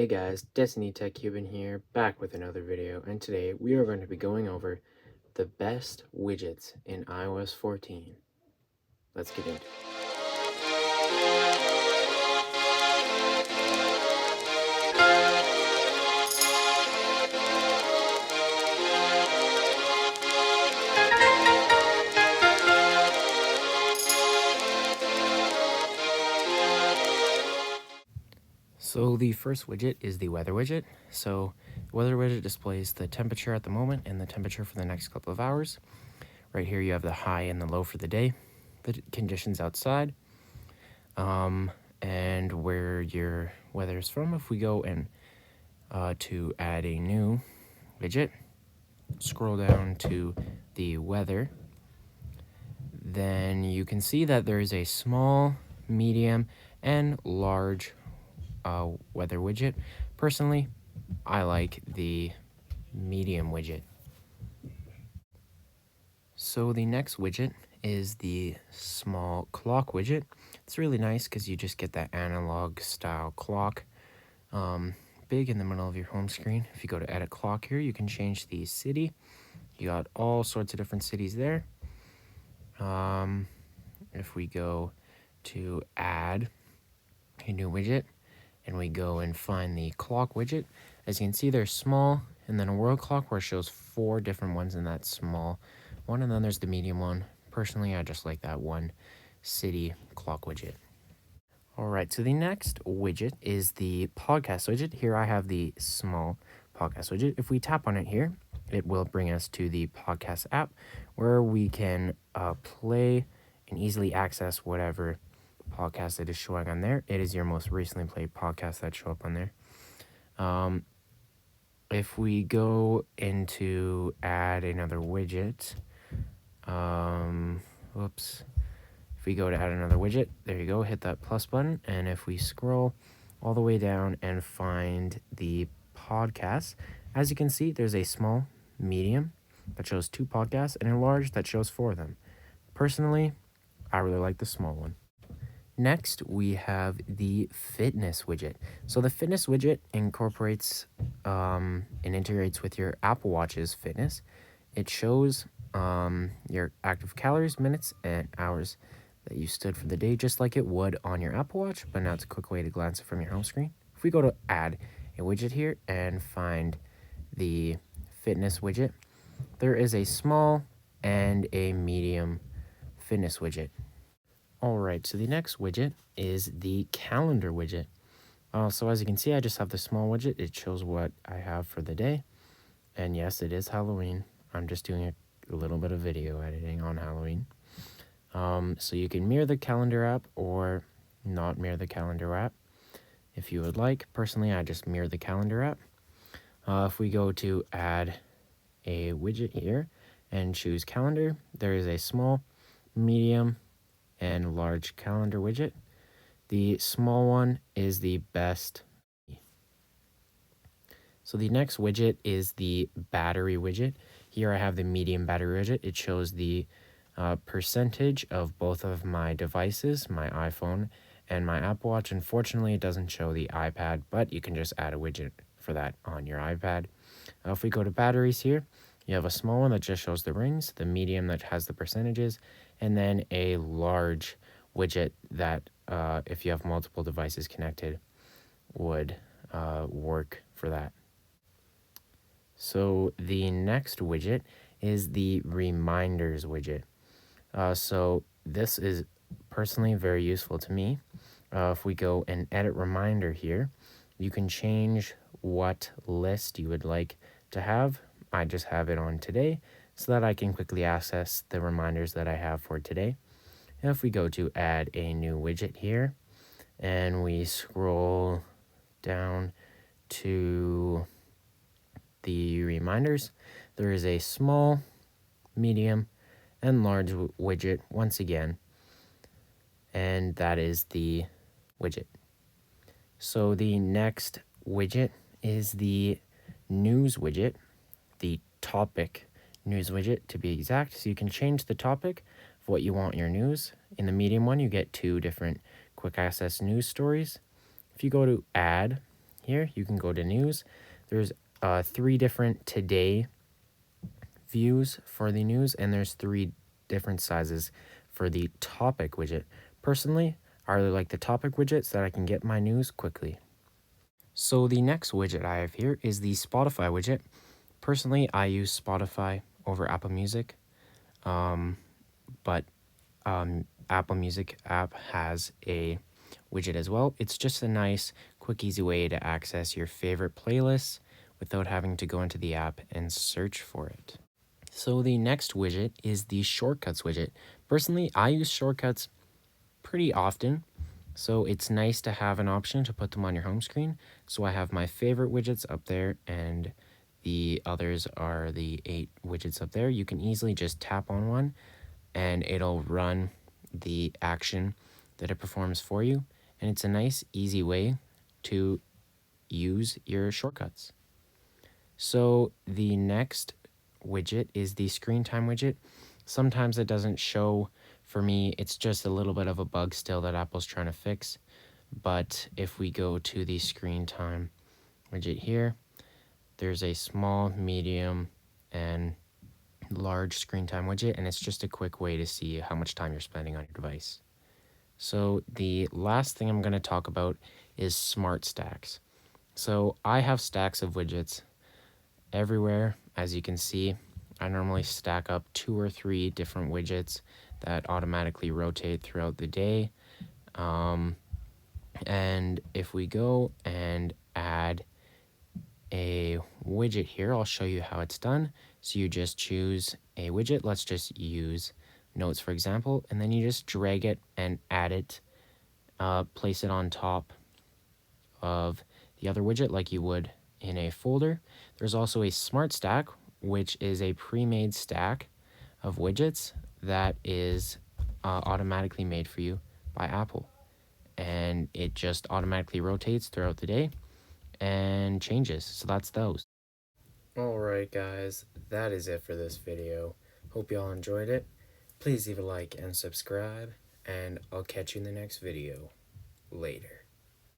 Hey guys, Destiny Tech Cuban here, back with another video, and today we are going to be going over the best widgets in iOS 14. Let's get into it. So the first widget is the weather widget. So the weather widget displays the temperature at the moment and the temperature for the next couple of hours. Right here you have the high and the low for the day, the conditions outside, and where your weather is from. If we go and to add a new widget, scroll down to the weather, then you can see that there is a small, medium, and large weather widget. Personally, I like the medium widget. So the next widget is the small clock widget. It's really nice because you just get that analog style clock big in the middle of your home screen. If you go to edit clock here, you can change the city. You got all sorts of different cities there. If we go to add a new widget and we go and find the clock widget, as you can see, there's small and then a world clock where it shows 4 different ones in that small one, and then there's the medium one. Personally, I just like that one city clock widget. All right, so the next widget is the podcast widget. Here I have the small podcast widget. If we tap on it here, it will bring us to the podcast app where we can play and easily access whatever podcast that is showing on there. It is your most recently played podcast that show up on there. If we go into add another widget, if we go to add another widget, there you go, hit that plus button, and if we scroll all the way down and find the podcast, as you can see, there's a small, medium that shows 2 podcasts and a large that shows 4 of them. Personally, I really like the small one. Next, we have the fitness widget. So the fitness widget incorporates and integrates with your Apple Watch's fitness. It shows your active calories, minutes, and hours that you stood for the day, just like it would on your Apple Watch, but now it's a quick way to glance it from your home screen. If we go to add a widget here and find the fitness widget, there is a small and a medium fitness widget. All right, so the next widget is the calendar widget. So as you can see, I just have the small widget. It shows what I have for the day. And yes, it is Halloween. I'm just doing a little bit of video editing on Halloween. So you can mirror the calendar app or not mirror the calendar app if you would like. Personally, I just mirror the calendar app. If we go to add a widget here and choose calendar, there is a small, medium, and large calendar widget. The small one is the best. So the next widget is the battery widget. Here I have the medium battery widget. It shows the percentage of both of my devices, my iPhone and my Apple Watch. Unfortunately, it doesn't show the iPad, but you can just add a widget for that on your iPad. If we go to batteries here, you have a small one that just shows the rings, the medium that has the percentages, and then a large widget that if you have multiple devices connected would work for that. So the next widget is the reminders widget. So this is personally very useful to me. If we go and edit reminder here, you can change what list you would like to have. I just have it on today so that I can quickly access the reminders that I have for today. And if we go to add a new widget here and we scroll down to the reminders, there is a small, medium, and large widget once again, and that is the widget. So the next widget is the news widget, the topic news widget to be exact. So you can change the topic of what you want your news. In the medium one, you get 2 different quick access news stories. If you go to add here, you can go to news. There's 3 different today views for the news, and there's 3 different sizes for the topic widget. Personally, I really like the topic widget so that I can get my news quickly. So the next widget I have here is the Spotify widget. Personally, I use Spotify over Apple Music, but Apple Music app has a widget as well. It's just a nice, quick, easy way to access your favorite playlists without having to go into the app and search for it. So the next widget is the Shortcuts widget. Personally, I use shortcuts pretty often, so it's nice to have an option to put them on your home screen. So I have my favorite widgets up there, and the others are the 8 widgets up there. You can easily just tap on one and it'll run the action that it performs for you. And it's a nice, easy way to use your shortcuts. So the next widget is the screen time widget. Sometimes it doesn't show for me. It's just a little bit of a bug still that Apple's trying to fix. But if we go to the screen time widget here, there's a small, medium, and large screen time widget, and it's just a quick way to see how much time you're spending on your device. So the last thing I'm going to talk about is smart stacks. So I have stacks of widgets everywhere. As you can see, I normally stack up 2 or 3 different widgets that automatically rotate throughout the day. And if we go and add a widget here, I'll show you how it's done. So you just choose a widget. Let's just use notes, for example, and then you just drag it and add it, place it on top of the other widget like you would in a folder. There's also a smart stack, which is a pre-made stack of widgets that is automatically made for you by Apple. And it just automatically rotates throughout the day and changes. So that's those. Alright guys, that is it for this video. Hope y'all enjoyed it. Please leave a like and subscribe, and I'll catch you in the next video. Later.